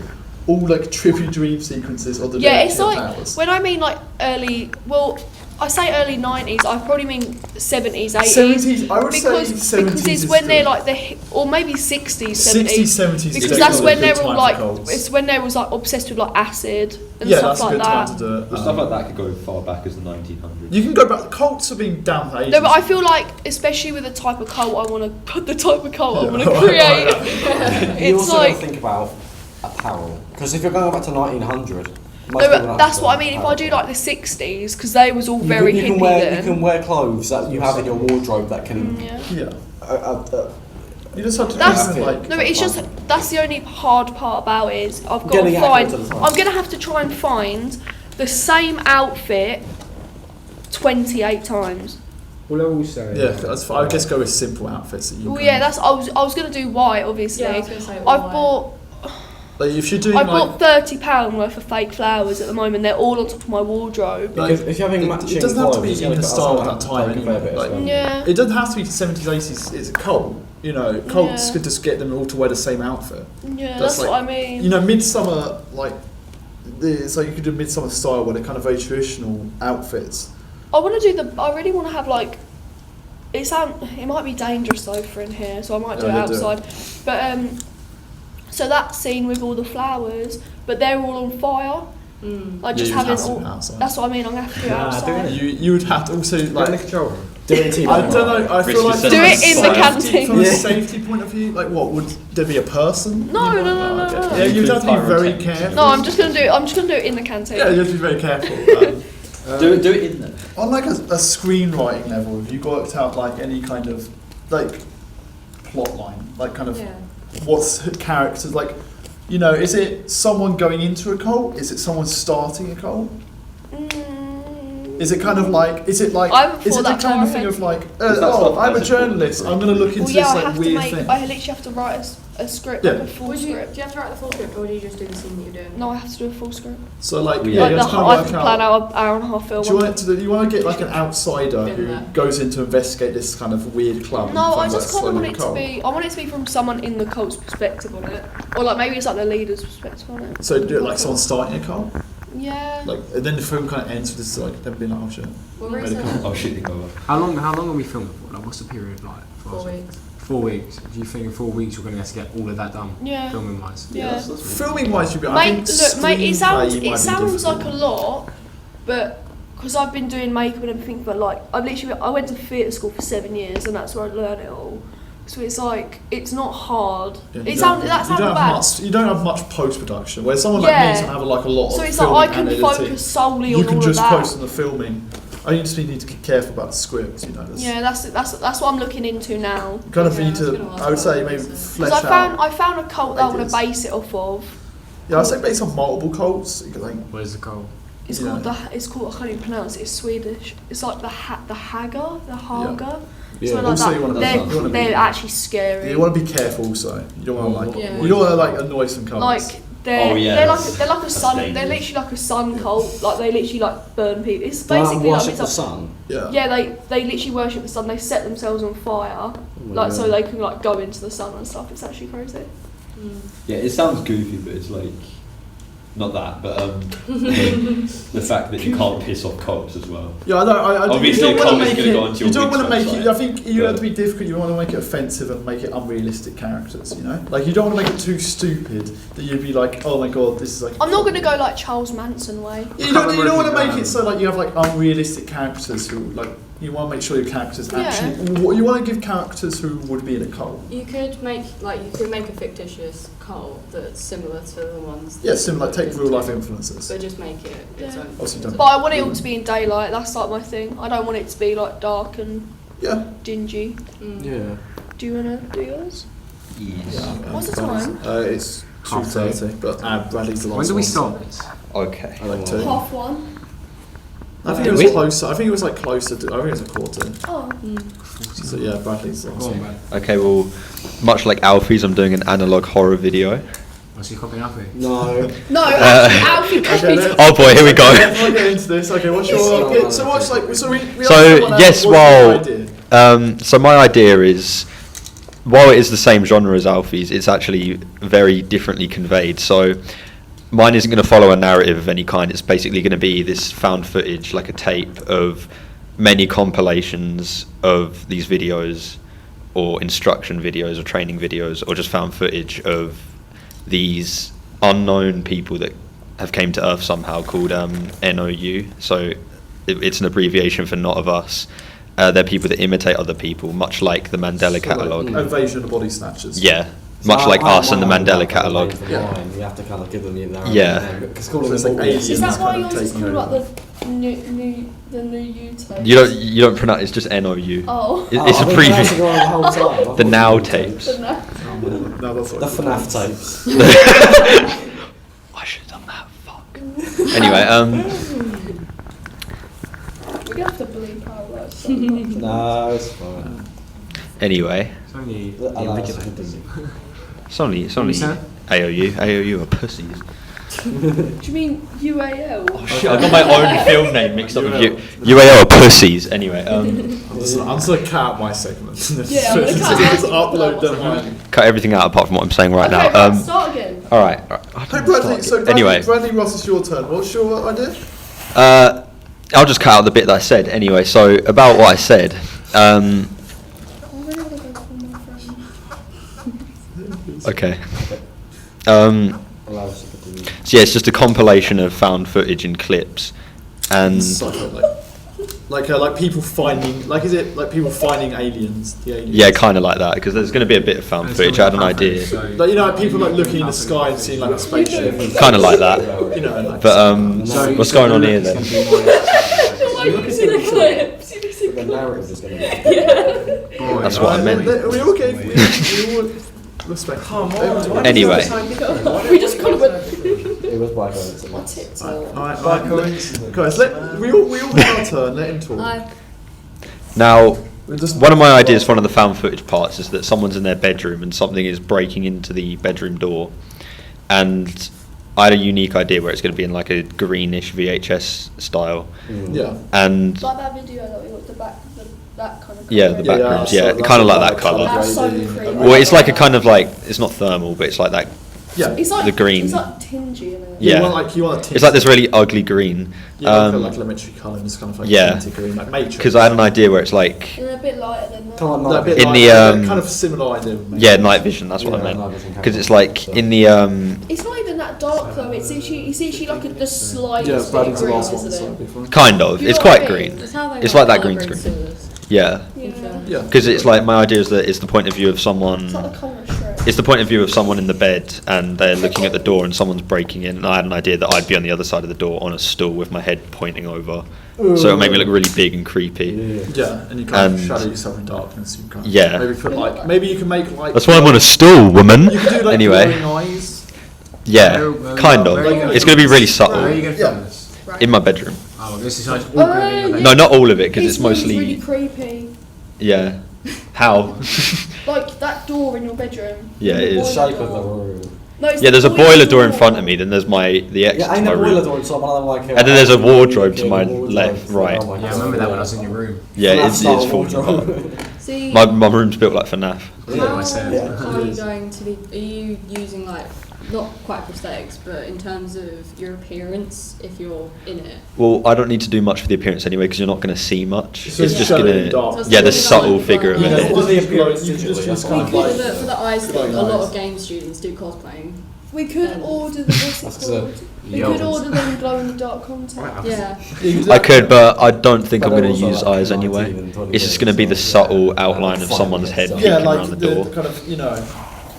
all like trippy dream sequences or the Yeah, it's Dead like Powers? when I mean like early. Well, I say early 90s. I probably mean 70s, 80s. 70s, I would because say 70s because it's is when they're good. like or maybe 60s, 60s, 70s. 70s. Because is that's definitely when a they good were time like, for cults. it's when they was like obsessed with like acid and Yeah, stuff that's a like good that. time to do it. Well, stuff like that could go far back as the 1900s. You can go back. Cults have been down for ages. No, but I feel like, especially with the type of cult I want to, the type of cult I Yeah. want to create, You it's also like. got to think about apparel, because if you're going back to 1900, No, but that's what I mean. If I do like the 60s, because they was all very you hippie can wear, then. You can wear clothes that you have in your wardrobe that can. Yeah. Yeah. You just have to That's do like. no, but it's just that's the only hard part about it is I've got Getting to find. accurate to the time. I'm gonna have to try and find the same outfit 28 times. Well, also. Yeah, that's fine. I guess go with simple outfits that you. Well, can- yeah, that's I was gonna do white, obviously. Yeah, I was gonna say I white. bought Like if you're doing I like. bought £30 worth of fake flowers at the moment. They're all on top of my wardrobe. Like, If you're having matching it doesn't have to clothes, be it's in gonna the cost style of like that time a fair bit anyway. of Like, spending. Yeah. it doesn't have to be 70s, 80s. It's a cult. You know, cults Yeah. could just get them all to wear the same outfit. Yeah, That's that's like- what I mean. You know, Midsummer, like, so you could do Midsummer style where they're kind of very traditional outfits. I want to do I really want to have like. It might be dangerous though for in here, so I might do it Yeah, do it. outside. But so that scene with all the flowers, but they're all on fire. Like just Yeah, you'd having have to all. do it outside. That's what I mean. I'm gonna have to do it outside. You would have to also Like in the like. control room. Do it in TV. I don't know. I feel like Do Do from a it in the safety- canteen. From a Yeah. safety point of view, like what would there be a person? No, You might- no, no, okay. no, no. Yeah, you'd have to be very Pyrotechnics. careful. No, I'm just gonna do it in the canteen. Yeah, you have to be very careful. Do it in there. On like a screenwriting level, have you worked out like any kind of like plot line, like kind of Yeah. what's characters like? You know, is it someone going into a cult? Is it someone starting a cult? Is it kind of like? Is it like? I haven't Is it thought the that kind far of thing ahead. of like? Is that Oh, stuff I'm a as a cult? journalist. I'm going to look into Well, yeah, this I like have to weird make. thing. I literally have to write a script, Yeah. like a full Would you, do script. you have to write the full script, or do you just do the scene that you're doing? No, I have to do a full script. So like, Yeah, yeah, Like you the have to kind I of have work to out. plan out an hour and a half film. Do you want to? You want to get like an outsider Been who there. goes in to investigate this kind of weird club? and No, I finds out just kind of slowly want it to cult? be. I want it to be from someone in the cult's perspective on it, or like maybe it's like the leader's perspective on it. So do it like someone starting a cult, Yeah. like, and then the film kind of ends with this like them being like, oh shit. Well, Made a recently, cult. Oh shit, they go up. How long are we filming for? Like, what's the period like? for 4 us? weeks. 4 weeks. Do you think in 4 weeks you're going to have to get all of that done? Yeah. Filming wise. Yeah. Filming wise, you'd be. I Mate, think look, mate, it sounds screenplay might be like a lot, but because I've been doing makeup and everything, but like I went to theatre school for 7 years, and that's where I learned it all. So it's like it's not hard. Yeah, That sounded bad. You don't have much post production. Where someone like me Yeah. can have like a lot So of it's filming like I and can editing. focus solely You on can all just of that. post on the filming. I just need to be careful about the script. You know, Yeah, that's what I'm looking into now. you kind of Yeah, need I was to. gonna ask I would say about maybe that. flesh Because out. I found a cult that I want ideas. to base it off of. Yeah, I'd say based on multiple cults. You could like Where's the goal? It's you called know. it's called, I can't even pronounce it. It's Swedish. It's like the Haga. Yeah. So like Also, that. you wanna- They're, you wanna be- they're actually scary. You want to be careful also. You don't want to like Yeah. you don't want to like annoy some cunts. Like they're Oh, yeah, they're like that's- they're like a that's sun. They're dangerous. literally like a sun cult. Like they literally like burn people. It's They basically like worship it's the like, sun. yeah. yeah. They literally worship the sun. They set themselves on fire, my like so God. they can like go into the sun and stuff. It's actually crazy. Yeah, it sounds goofy, but it's like not that, but the fact that you can't piss off cops as well. Yeah, I know. I Obviously, you a don't want cop to is make gonna go it. onto You your don't want to make website, it. I think you but- have to be difficult. You want to make it offensive and make it unrealistic characters. You know, like you don't want to make it too stupid that you'd be like, oh my god, this is like. I'm not gonna go like Charles Manson way. You don't want to make it so like you have like unrealistic characters who like you want to make sure your characters Yeah. actually. You want to give characters who would be in a cult. You could make a fictitious cult that's similar to the ones. Yeah, similar. Like, take that- real life influences. But just make it its Yeah. own. Obviously don't. But I want it all to be in daylight. That's like my thing. I don't want it to be like dark and Yeah. dingy. Yeah. Do you wanna do yours? Yes. What's the time? It's 2:30, but Bradley's the last When do we one. start this? Okay. I like 2. 1:30. I think it was closer. I think it was like closer to. I think it was a quarter. Oh. So yeah, Bradley's the last Go on, one. man. Okay, well, much like Alfie's, I'm doing an analog horror video. Was he copying Alfie? No. No, Alfie Okay, copied. let's- Oh boy, here we go. Let's not get into this. Okay, what's your? So what's like? So we. So, asked someone yes, else, what's your well, idea? So my idea is, while it is the same genre as Alfie's, it's actually very differently conveyed. So mine isn't going to follow a narrative of any kind. It's basically going to be this found footage, like a tape of many compilations of these videos, or instruction videos, or training videos, or just found footage of these unknown people that have came to Earth somehow, called NOU. So it's an abbreviation for Not of Us. They're people that imitate other people, much like the Mandela Catalogue. Invasion of Body Snatchers. Yeah, much like us and the Mandela Catalogue. Yeah. You have to kind of give them their Yeah. name. Because calling So it's them like all- aliens. Is that It's why kind of yours is taking called over. like the new tape? You don't pronounce. It's just NOU. Oh. It's I've a been pronouncing preview. it wrong the whole time. I thought The it was Now all tapes. No, that's The what FNAF tapes. I should have done that. Fuck. Anyway, We're gonna have to bleep out that stuff. No, it's fine. anyway, It's only The the allows invigilators. it's only What you saying? AOU are pussies. Do you mean UAL? Oh shit! I got my own film name mixed up with UAL. UAL are pussies. Anyway, I'm just gonna cut out my segments. Yeah, I'm gonna cut out Just upload them. Right? cut everything out apart from what I'm saying right Okay, now. right, start again. All right. Hey Bradley, so Bradley, Anyway. Bradley Ross, it's your turn. What's your idea? I'll just cut out the bit that I said anyway. So about what I said. I'm really gonna go call my friend. Okay. Allows you to continue. So yeah, it's just a compilation of found footage and clips, and Like people finding, like is it like people finding aliens? The aliens. yeah, kind of like that, because there's going to be a bit of found footage. I had an idea, Like you know, like people like looking in the sky and seeing like a spaceship. kind of like that. You know, and, like, But what's going on here then? Like, you see the clips. You see The narrative is going to be. Yeah. That's what I meant. We all gave. We all respect. Anyway, We just kind of went. It was by coincidence. TikTok. Alright, guys, we all have our turn. Let him talk. now We're just one of my ideas for one of the found footage parts is that someone's in their bedroom and something is breaking into the bedroom door, and I had a unique idea where it's going to be in like a greenish VHS style, Yeah. and Like that video that we got that kind of. yeah, the colour. backgrounds, so yeah, that's kind of like like that colour. That's so Crazy. creepy. Well, it's like a kind of like, it's not thermal, but it's like that. Yeah. It's like the green. It's like tingy in it. Yeah. You want a tint. It's like this really ugly green. Yeah, like elementary colour, and it's kind of like yeah. tinted green, like Matrix. Because I had an idea where it's like, They're a bit lighter than that. Come on, Like a bit in like- the, kind of similar idea. With Matrix. yeah, night vision. That's what I Yeah, night meant. vision Because it's camera. like in the It's not even that dark though. It's actually like the Yeah, slightest bit Bradley's the green, last one. isn't So it? before. kind of. You It's know what quite I mean? green. That's how they It's got like that colour green grade screen. scissors. Yeah. Yeah. Yeah. Because it's like my idea is that it's the point of view of It's someone. like the colour of Shrek. It's the point of view of someone in the bed, and they're looking at the door, and someone's breaking in. And I had an idea that I'd be on the other side of the door on a stool with my head pointing over, so it'll make me look really big and creepy. Yeah, and you kind of And- shadow yourself in darkness. You kind of Yeah. Maybe put like maybe you can make like. That's why I'm on a stool, woman. You could do like Anyway, glowing eyes. yeah, kind of. It's going to be really Where are subtle. you going to Yeah. film this? Right. in my bedroom. Oh, this is like all going in your bedroom. No, not all of it, because This it's room's mostly really creepy. yeah. How? Like that door in your bedroom. Yeah, it The is. boiler Shape of the door. room. No, it's Yeah, the there's a boiler door in front of me. Then there's the exit Yeah, to ain't my a boiler room. door inside one of them like. And then there's a wardrobe to my left, right. Oh my Yeah, I God. remember that when I was in your room. Yeah, FNAF it's style falling apart. wardrobe. See, My room's built like FNAF. how I said. are you going to be? Are you using like not quite prosthetics, but in terms of your appearance, if you're in it? Well, I don't need to do much for the appearance anyway because you're not going to see much. So It's you just show it going in dark. to, yeah, the So subtle it's figure of like- You it. can do the appearance You can just digitally, use that's kind fine. of For like. the eyes thing, Very a lot nice. of game students do cosplaying. We could order the what's That's it 'cause they're called? We young. could order them glow in the dark contact. Yeah. I could, but I don't think I'm But going to they're use also like eyes 19 anyway. and 20 It's just going to be the so, subtle yeah. outline of Fine, someone's yeah, head so- peeking Yeah, like around the the door. kind of,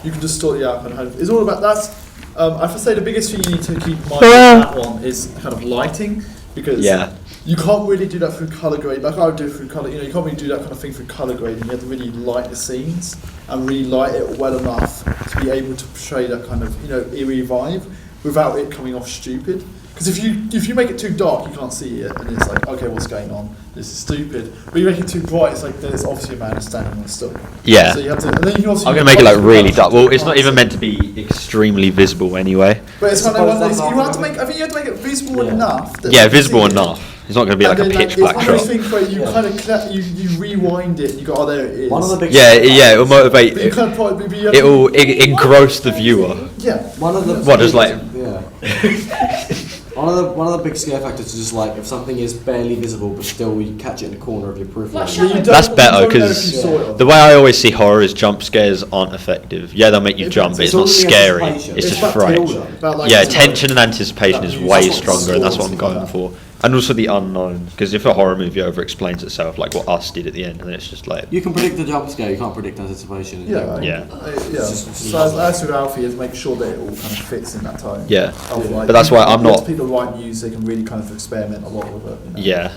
you can distort the outcome. It's all about that's. I have to say the biggest thing you need to keep in mind with that one is kind of lighting, because Yeah. you can't really do that through colour grade. Like I would do through colour. You can't really do that kind of thing through colour grading. You have to really light the scenes and really light it well enough to be able to portray that kind of eerie vibe without it coming off stupid. Because if you make it too dark, you can't see it, and it's like, okay, what's going on? This is stupid. But you make it too bright, it's like there's obviously a man standing on still. Yeah. So you have to. And then you can also. I'm use going to make it like lights really without dark. Well, it's you not can't even see. meant to be extremely visible anyway. But it's kind of Suppose one of those. that's You have to not- make. I think you have to make it visible Yeah. enough. That Yeah, you can visible see it. enough. It's not going to be like a And then, pitch black it's one of shot. those things where you Yeah. kind of you rewind it and you go, oh, there it is. One of the big Yeah, it'll motivate. But you can't probably be. You have to- It'll engross the viewer. Yeah. One of the What, just like- yeah. One of the big scare factors is just like if something is barely visible but still you catch it in the corner of your peripheral. Like Yeah, you shadow. don't- That's you better, don't know if 'cause you saw it. The way I always see horror is jump scares aren't effective. Yeah, they'll make you It's- jump, but it's it's not all the scary. anticipation. It's It's just about frightening. tension, about, like, Yeah, it's tension and anticipation that is music, way that's what stronger, and that's what I'm swords going and for. And also the unknown, because if a horror movie over explains itself, like what Us did at the end, and then it's just like, You can predict the jump scare, you can't predict anticipation. Yeah. Yeah. Yeah. So as with Alfie, is make sure that it all kind of fits in that tone. yeah, Of, like, But that's why I'm lots not- of people write music and really kind of experiment a lot with it. yeah.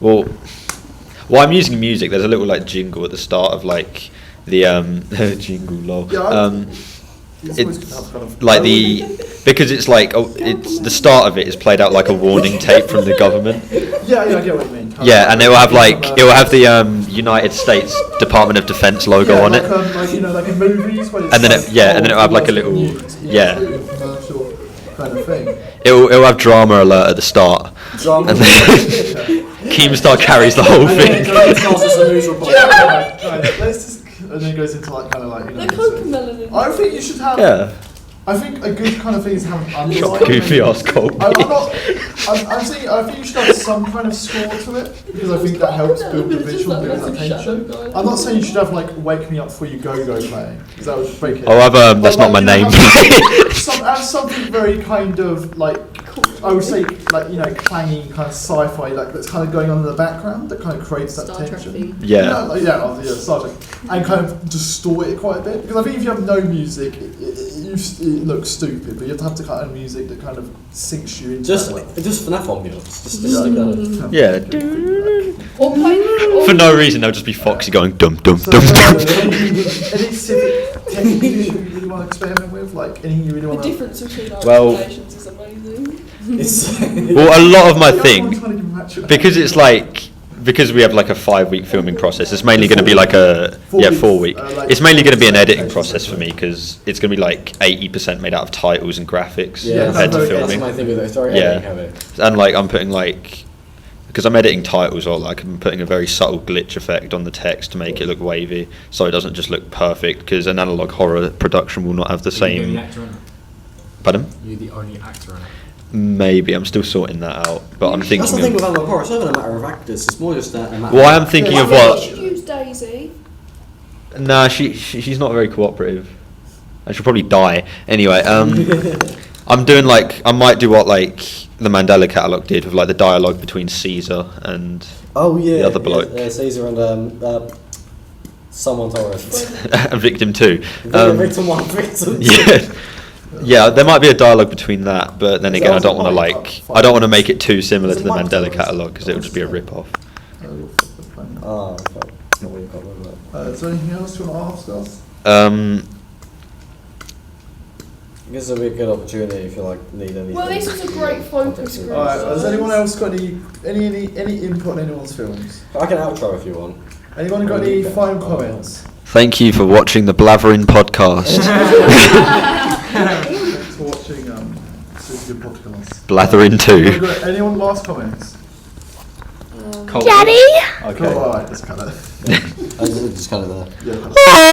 Well, I'm using music. There's a little like jingle at the start of like the jingle lol. Yeah, It's always It's good to have kind of like because it's like it's the start of it is played out like a warning tape from the government. Yeah, I get what you mean. Yeah, and it will have the United States Department of Defense logo on it. Like in movies where it's And then like, and then it'll have like a little commercial kind of thing. it'll have drama alert at the start, Drama. and then Keemstar carries the whole thing. Let's just, and then it goes into like kind of like The cocomelon. I think you should have. Yeah, I think a good kind of thing is have an shot underline. goofy ass cold. I'm saying I think you should have some kind of score to it because I think that helps build the visual, build that tension. I'm not saying you should have like "Wake Me Up Before You Go Go" playing because that would break it. Oh, But, that's not my like, name. Have something very kind of like I would say like clanging kind of sci-fi like that's kind of going on in the background that kind of creates that Star Trek tension. theme. Yeah. Yeah, Star Trek, and kind of distort it quite a bit because I think if you have no music, it looks stupid, but you have to kind of music that kind of sinks you into Just that way. just FNAF ambience. Just Yeah. stick that in. Yeah. Or play. For no reason, they'll just be Foxy going dum dum So, dum dum. any civic techniques you really want to experiment with, like anything you really The want to. difference between our Well- relations is amazing. It's Well, a lot of my Yeah, I'm thing, trying to give a match- because it's like because we have like a 5-week filming process, it's mainly going to be like a 4 week. like It's mainly going to be an editing 4 process for me because it's going to be like 80% made out of titles and graphics yeah, compared to that's filming. my thing with it. It's very Yeah. editing heavy. And like I'm putting like because I'm editing titles or like I'm putting a very subtle glitch effect on the text to make it look wavy so it doesn't just look perfect because an analog horror production will not have the You're the same. actor in it. Pardon? You're the only actor in it. Maybe I'm still sorting that out, but I'm That's the thinking thing of with analog horror. It's not even a matter of actors. It's more just a matter. Well, I of am thinking Yeah, of I think what. you should use Daisy. Nah, she's not very cooperative. I should probably die. Anyway, I'm doing like I might do what like the Mandela Catalogue did with like the dialogue between Caesar and Oh yeah. the other bloke. Yeah, Caesar and someone told us. Victim 2. Victim 1, Victim 2. Yeah. Yeah, there might be a dialogue between that, but then Is again, that I don't want to also like, like I don't want to make it too similar Is to it the Mike Mandela Tyson? Catalogue because it would just be a rip-off. Oh, okay. No, you can't remember that. Is there anything else you want to ask us? This will be a good opportunity if you need anything. Well, this is a great focus group. Alright, has anyone else got any input on anyone's films? I can outro if you want. Anyone got any final comments? Thank you for watching the Blathering podcast. Thanks for watching Super Good Podcast. Blathering 2. Anyone last comments? Daddy? Okay. Cool, alright, let's cut that. I just kind of there. Yeah.